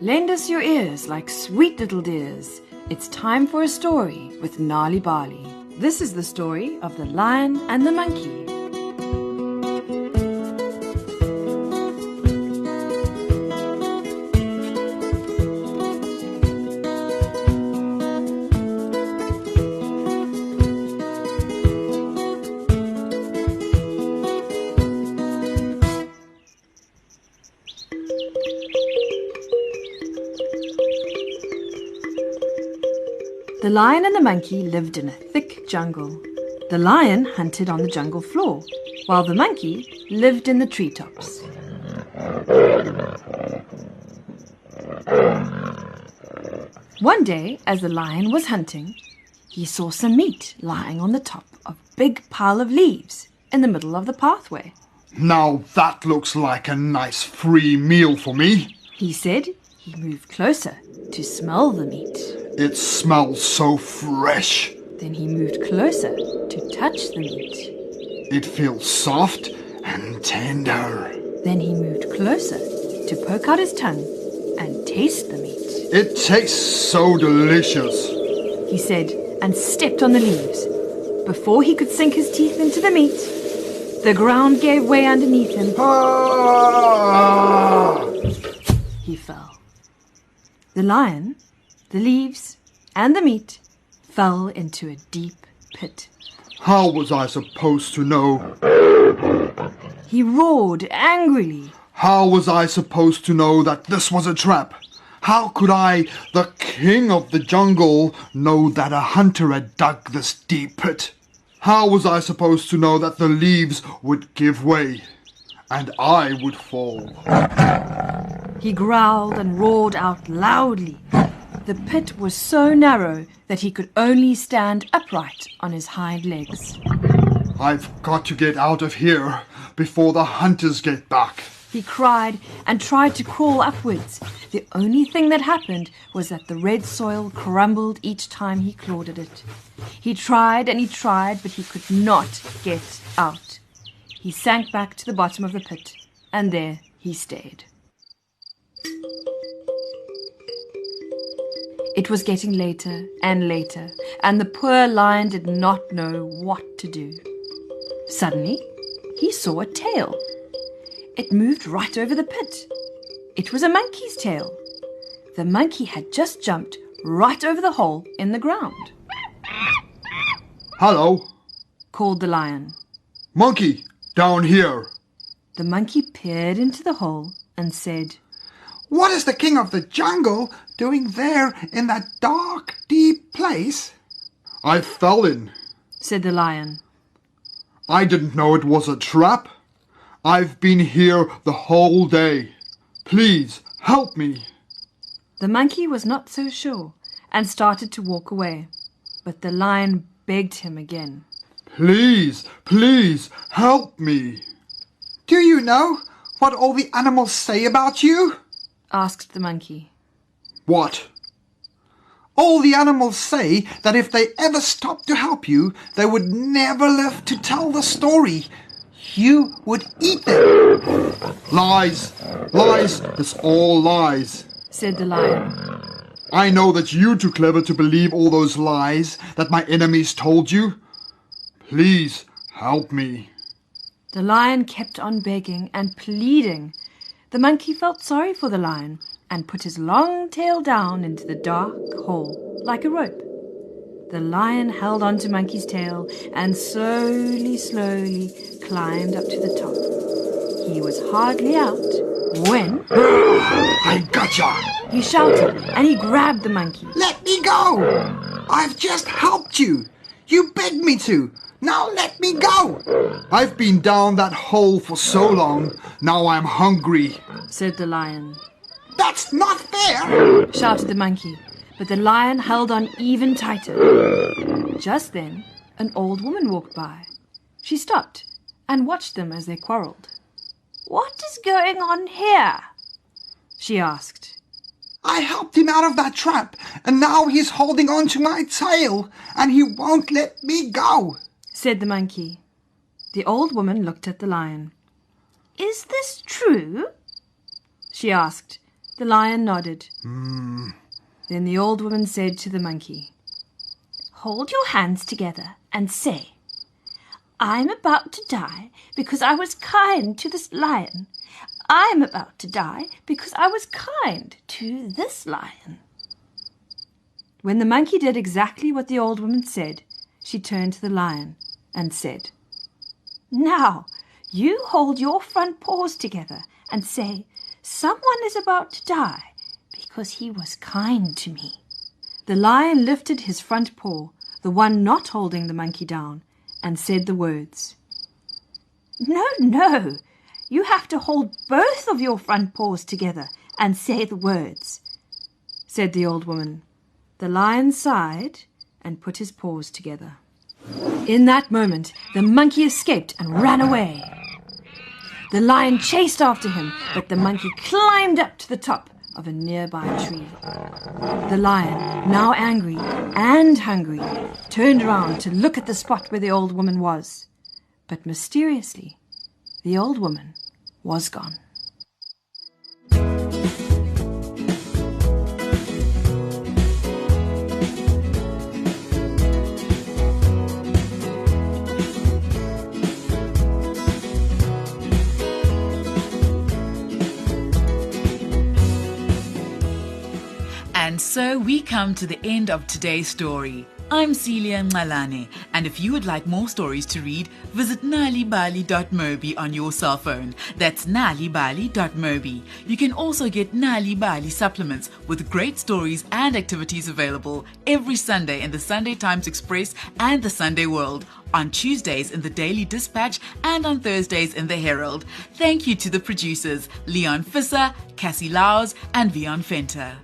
Lend us your ears like sweet little dears. It's time for a story with Gnarly Barley. This is the story of the Lion and the Monkey. The lion and the monkey lived in a thick jungle. The lion hunted on the jungle floor, while the monkey lived in the treetops. One day, as the lion was hunting, he saw some meat lying on the top of a big pile of leaves in the middle of the pathway. Now that looks like a nice free meal for me, he said. He moved closer to smell the meat. It smells so fresh. Then he moved closer to touch the meat. It feels soft and tender. Then he moved closer to poke out his tongue and taste the meat. It tastes so delicious, he said, and stepped on the leaves. Before he could sink his teeth into the meat, the ground gave way underneath him. Ah! He fell. The lion, the leaves, and the meat fell into a deep pit. How was I supposed to know? He roared angrily. How was I supposed to know that this was a trap? How could I, the king of the jungle, know that a hunter had dug this deep pit? How was I supposed to know that the leaves would give way and I would fall? He growled and roared out loudly. The pit was so narrow that he could only stand upright on his hind legs. I've got to get out of here before the hunters get back, he cried and tried to crawl upwards. The only thing that happened was that the red soil crumbled each time he clawed at it. He tried and he tried, but he could not get out. He sank back to the bottom of the pit, and there he stayed. It was getting later and later, and the poor lion did not know what to do. Suddenly, he saw a tail. It moved right over the pit. It was a monkey's tail. The monkey had just jumped right over the hole in the ground. Hello, called the lion. Monkey, down here. The monkey peered into the hole and said, What is the king of the jungle doing there in that dark, deep place? I fell in, said the lion. I didn't know it was a trap. I've been here the whole day. Please, help me. The monkey was not so sure and started to walk away, but the lion begged him again. Please, please, help me. Do you know what all the animals say about you? Asked the monkey. What? All the animals say that if they ever stopped to help you, they would never live to tell the story. You would eat them. Lies, lies, it's all lies, said the lion. I know that you're too clever to believe all those lies that my enemies told you. Please help me. The lion kept on begging and pleading. The monkey felt sorry for the lion and put his long tail down into the dark hole like a rope. The lion held on to Monkey's tail and slowly, slowly climbed up to the top. He was hardly out when... I gotcha! He shouted and he grabbed the monkey. Let me go! I've just helped you. You begged me to. Now let me go. I've been down that hole for so long. Now I'm hungry, said the lion. That's not fair, shouted the monkey. But the lion held on even tighter. Just then, an old woman walked by. She stopped and watched them as they quarrelled. What is going on here? She asked. I helped him out of that trap, and now he's holding on to my tail, and he won't let me go, said the monkey. The old woman looked at the lion. Is this true? She asked. The lion nodded. Then the old woman said to the monkey, "Hold your hands together and say, 'I'm about to die because I was kind to this lion. I'm about to die because I was kind to this lion.'" When the monkey did exactly what the old woman said, she turned to the lion and said, "Now, you hold your front paws together and say, 'Someone is about to die because he was kind to me.'" The lion lifted his front paw, the one not holding the monkey down, and said the words. "No, no, you have to hold both of your front paws together and say the words," said the old woman. The lion sighed and put his paws together. In that moment, the monkey escaped and ran away. The lion chased after him, but the monkey climbed up to the top of a nearby tree. The lion, now angry and hungry, turned around to look at the spot where the old woman was. But mysteriously, the old woman was gone. And so we come to the end of today's story. I'm Celia Ngalane, and if you would like more stories to read, visit nalibali.mobi on your cell phone. That's nalibali.mobi. You can also get Nali Bali supplements with great stories and activities available every Sunday in the Sunday Times Express and the Sunday World, on Tuesdays in the Daily Dispatch and on Thursdays in the Herald. Thank you to the producers, Leon Fisser, Cassie Laus, and Vion Fenter.